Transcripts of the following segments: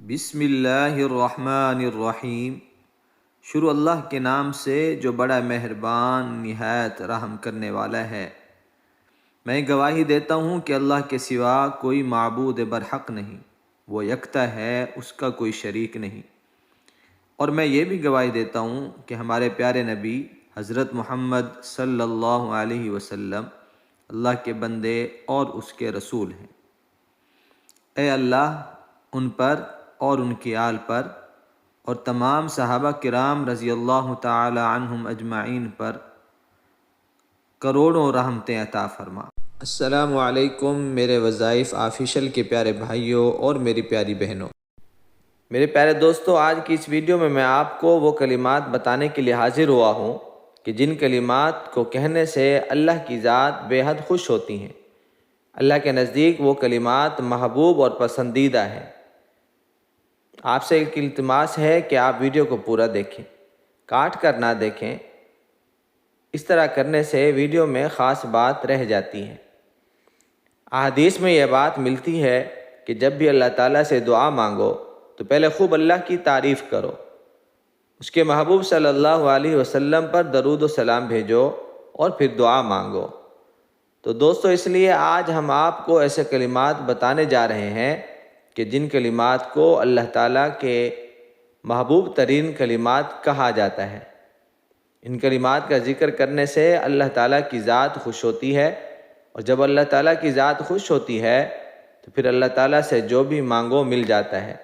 بسم اللہ الرحمن الرحیم۔ شروع اللہ کے نام سے جو بڑا مہربان نہایت رحم کرنے والا ہے۔ میں گواہی دیتا ہوں کہ اللہ کے سوا کوئی معبود برحق نہیں، وہ یکتا ہے، اس کا کوئی شریک نہیں۔ اور میں یہ بھی گواہی دیتا ہوں کہ ہمارے پیارے نبی حضرت محمد صلی اللہ علیہ وسلم اللہ کے بندے اور اس کے رسول ہیں۔ اے اللہ ان پر اور ان کی آل پر اور تمام صحابہ کرام رضی اللہ تعالی عنہم اجمعین پر کروڑوں رحمتیں عطا فرما۔ السلام علیکم میرے وظائف آفیشل کے پیارے بھائیوں اور میری پیاری بہنوں۔ میرے پیارے دوستو، آج کی اس ویڈیو میں آپ کو وہ کلمات بتانے کے لیے حاضر ہوا ہوں کہ جن کلمات کو کہنے سے اللہ کی ذات بے حد خوش ہوتی ہیں۔ اللہ کے نزدیک وہ کلمات محبوب اور پسندیدہ ہیں۔ آپ سے ایک التماس ہے کہ آپ ویڈیو کو پورا دیکھیں، کاٹ کر نہ دیکھیں۔ اس طرح کرنے سے ویڈیو میں خاص بات رہ جاتی ہے۔ احادیث میں یہ بات ملتی ہے کہ جب بھی اللہ تعالیٰ سے دعا مانگو تو پہلے خوب اللہ کی تعریف کرو، اس کے محبوب صلی اللہ علیہ وسلم پر درود و سلام بھیجو اور پھر دعا مانگو۔ تو دوستو، اس لیے آج ہم آپ کو ایسے کلمات بتانے جا رہے ہیں کہ جن کلمات کو اللہ تعالیٰ کے محبوب ترین کلمات کہا جاتا ہے۔ ان کلمات کا ذکر کرنے سے اللہ تعالیٰ کی ذات خوش ہوتی ہے، اور جب اللہ تعالیٰ کی ذات خوش ہوتی ہے تو پھر اللہ تعالیٰ سے جو بھی مانگو مل جاتا ہے۔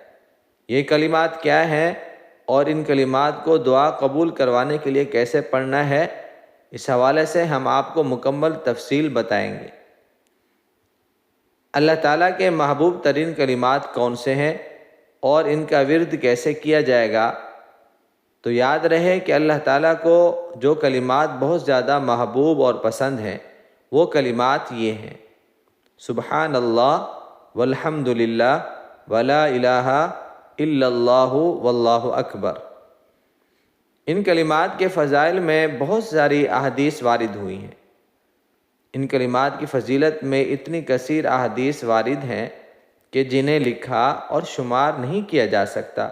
یہ کلمات کیا ہیں اور ان کلمات کو دعا قبول کروانے کے لیے کیسے پڑھنا ہے، اس حوالے سے ہم آپ کو مکمل تفصیل بتائیں گے۔ اللہ تعالیٰ کے محبوب ترین کلمات کون سے ہیں اور ان کا ورد کیسے کیا جائے گا؟ تو یاد رہے کہ اللہ تعالیٰ کو جو کلمات بہت زیادہ محبوب اور پسند ہیں وہ کلمات یہ ہیں: سبحان اللہ والحمد للہ ولا الہ الا اللہ واللہ اکبر۔ ان کلمات کے فضائل میں بہت ساری احادیث وارد ہوئی ہیں۔ ان کلمات کی فضیلت میں اتنی کثیر احادیث وارد ہیں کہ جنہیں لکھا اور شمار نہیں کیا جا سکتا۔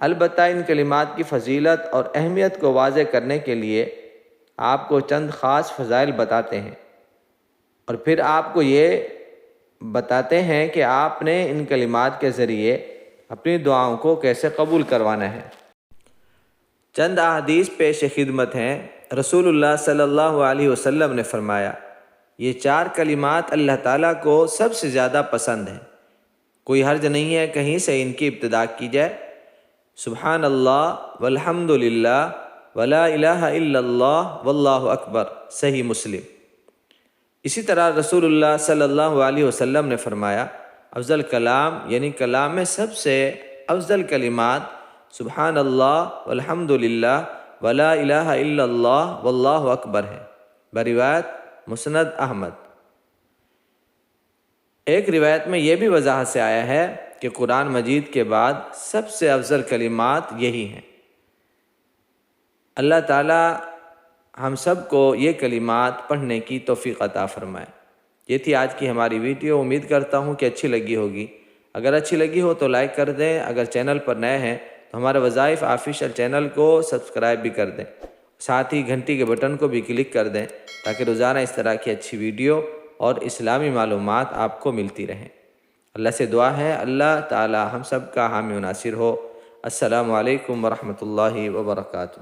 البتہ ان کلمات کی فضیلت اور اہمیت کو واضح کرنے کے لیے آپ کو چند خاص فضائل بتاتے ہیں، اور پھر آپ کو یہ بتاتے ہیں کہ آپ نے ان کلمات کے ذریعے اپنی دعاؤں کو کیسے قبول کروانا ہے۔ چند احادیث پیش خدمت ہیں۔ رسول اللہ صلی اللہ علیہ وسلم نے فرمایا، یہ 4 کلمات اللہ تعالیٰ کو سب سے زیادہ پسند ہیں۔ کوئی حرج نہیں ہے کہیں سے ان کی ابتدا کی جائے۔ سبحان اللہ والحمد للہ ولا الہ الا اللہ واللہ اکبر، صحیح مسلم۔ اسی طرح رسول اللہ صلی اللہ علیہ وسلم نے فرمایا، افضل کلام یعنی کلام میں سب سے افضل کلمات سبحان اللہ والحمد للہ ولا الہ الا اللہ واللہ اکبر ہے، بروایت مسند احمد۔ ایک روایت میں یہ بھی وضاحت سے آیا ہے کہ قرآن مجید کے بعد سب سے افضل کلمات یہی ہیں۔ اللہ تعالی ہم سب کو یہ کلمات پڑھنے کی توفیق عطا فرمائے۔ یہ تھی آج کی ہماری ویڈیو۔ امید کرتا ہوں کہ اچھی لگی ہوگی۔ اگر اچھی لگی ہو تو لائک کر دیں۔ اگر چینل پر نئے ہیں تو ہمارے وظائف آفیشل چینل کو سبسکرائب بھی کر دیں، ساتھ ہی گھنٹی کے بٹن کو بھی کلک کر دیں تاکہ روزانہ اس طرح کی اچھی ویڈیو اور اسلامی معلومات آپ کو ملتی رہیں۔ اللہ سے دعا ہے اللہ تعالی ہم سب کا حامی و ناصر ہو۔ السلام علیکم ورحمۃ اللہ وبرکاتہ۔